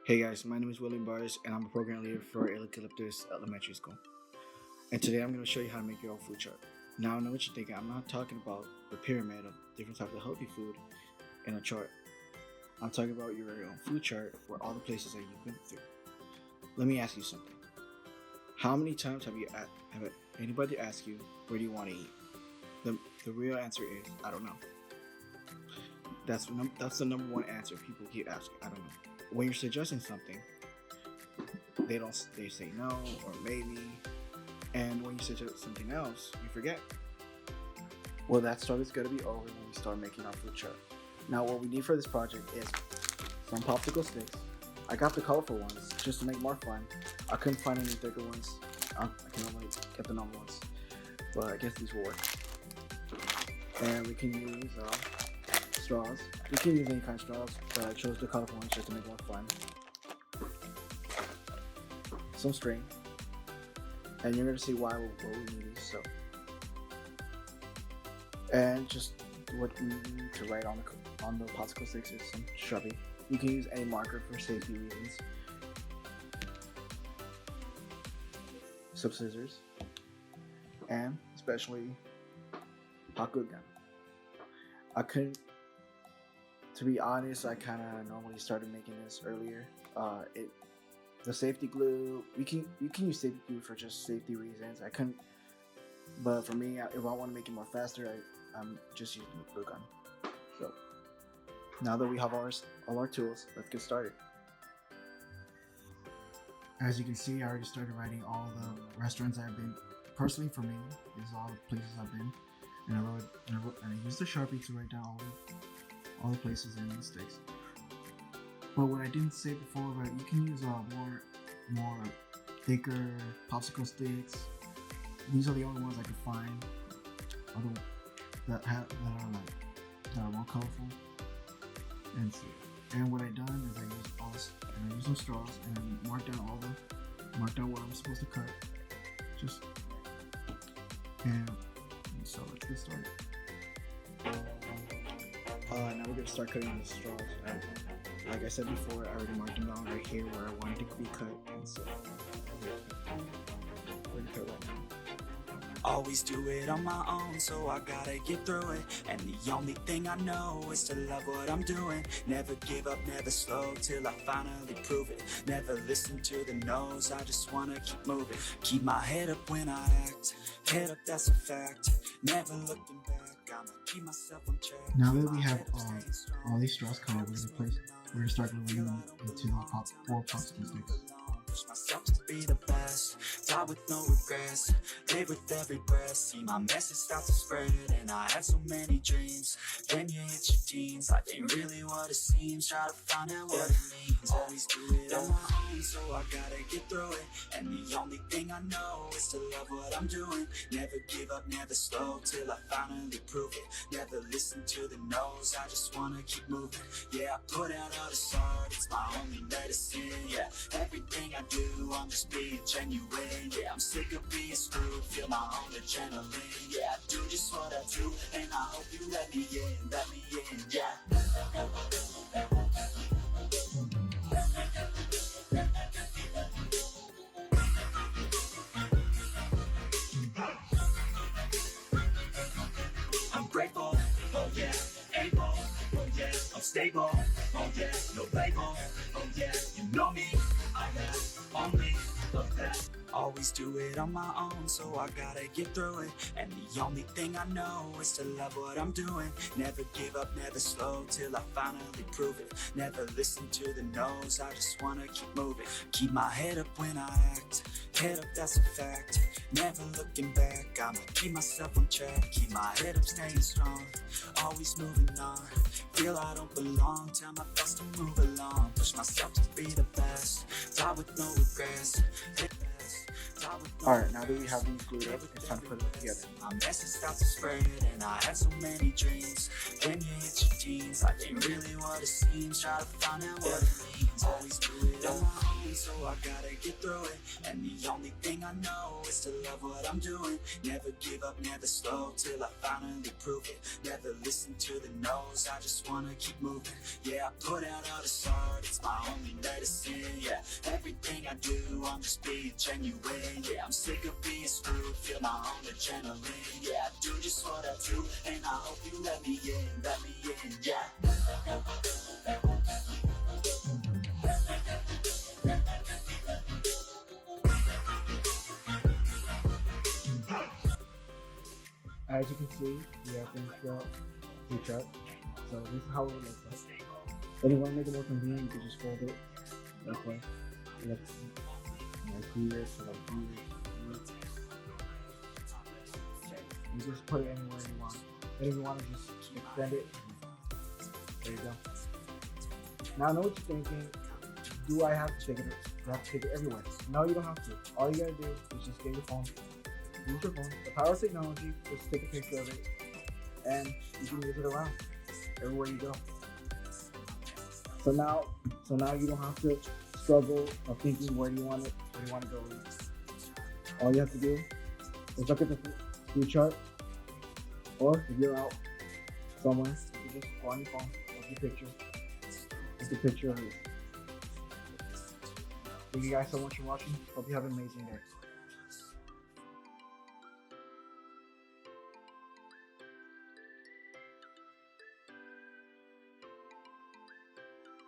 Hey guys, my name is William Bars and I'm a program leader for Eucalyptus Elementary School. And today I'm going to show you how to make your own food chart. Now I know what you're thinking, I'm not talking about the pyramid of different types of healthy food in a chart. I'm talking about your very own food chart where all the places that you've been through. Let me ask you something. How many times have anybody asked you, where do you want to eat? The real answer is, I don't know. That's the number one answer people keep asking, I don't know. When you're suggesting something, they say no or maybe, and when you suggest something else, you forget. Well, that struggle is gonna be over when we start making our food chart. Now, what we need for this project is some popsicle sticks. I got the colorful ones just to make more fun. I couldn't find any thicker ones. I can only get the normal ones, but I guess these will work. And we can use straws. You can use any kind of straws, but I chose the colorful ones just to make it more fun. Some string, and you're gonna see why what we need is so. And just what we need to write on the popsicle sticks is some shrubby. You can use any marker for safety reasons. Some scissors, and especially hot glue gun. To be honest, I kind of normally started making this earlier. The safety glue, you can use safety glue for just safety reasons. I couldn't, but for me, if I want to make it more faster, I'm just using the glue gun. So now that we have all our tools, let's get started. As you can see, I already started writing all the restaurants I've been. Personally, for me, these are all the places I've been, and I used the Sharpie to write down all the places and the sticks. But what I didn't say before, but you can use more thicker popsicle sticks. These are the only ones I could find that are more colorful. And what I done is I used some straws and marked down what I'm supposed to cut. So let's get started. Now we're gonna start cutting the straws. Like I said before, I already marked them down right here where I wanted to be cut, and so we're gonna cut right now. Always do it on my own, so I gotta get through it. And the only thing I know is to love what I'm doing. Never give up, never slow, till I finally prove it. Never listen to the no's, I just wanna keep moving. Keep my head up when I act, head up, that's a fact. Never looking back, I'ma keep myself on track. Now that we have all these straws cut over the place, we're gonna start gluing them into the four popsicle sticks. Push myself to be the best, die with no regrets, live with every breath, see my message start to spread, and I have so many dreams. Then you hit your teens, life ain't really what it seems, try to find out what it means. Always do it on my own, so I gotta get through it, and the only thing I know is to love what I'm doing. Never give up, never slow, till I finally prove it. Never listen to the no's, I just wanna keep moving. Yeah, I put out all this art, it's my only medicine. Yeah, everything I do, I'm just being genuine. Yeah, I'm sick of being screwed, feel my own adrenaline. Yeah, I do just what I do, and I hope you let me in, yeah. I'm grateful, oh yeah, able, oh yeah, I'm stable, oh yeah, no label, oh yeah, you know me, I have only of that. Always do it on my own, so I gotta get through it, and the only thing I know is to love what I'm doing. Never give up, never slow, till I finally prove it. Never listen to the no's, I just wanna keep moving. Keep my head up when I act, head up, that's a fact. Never looking back, I'ma keep myself on track. Keep my head up, staying strong, always moving on. Feel I don't belong, tell my thoughts to move along. Push myself to be the best, die with no regrets. Die Alright, now that we have these glued up, it's time to put them together. My message starts to spread, and I had so many dreams. Then you hit your teens, life ain't really what it seems. Try to find out what it means. Always do it on my own, so I gotta get through it. And the only thing I know is to love what I'm doing. Never give up, never slow, till I finally prove it. Never listen to the no's, I just wanna keep moving. Yeah, I put out all this art, it's my only medicine. Yeah, everything I do, I'm just being genuine. Yeah, I'm sick of being screwed, feel my own adrenaline. Yeah, I do just what I do, and I hope you let me in, yeah. As you can see, we have finished the food chart. So this is how it looks like. If you want to make it more convenient, you can just fold it that way. Let's here, so like here. You just put it anywhere you want. And if you want to just extend it, there you go. Now I know what you're thinking. Do I have to take it? Do I have to take it everywhere? No, you don't have to. All you gotta do is just get your phone. Use your phone. The power of technology. Just take a picture of it, and you can use it around everywhere you go. So now you don't have to struggle of thinking where do you want it, where do you want to go. All you have to do is look at the food chart, or if you're out somewhere, you can just go on your phone, take your picture, take a picture of it. Thank you guys so much for watching. Hope you have an amazing day.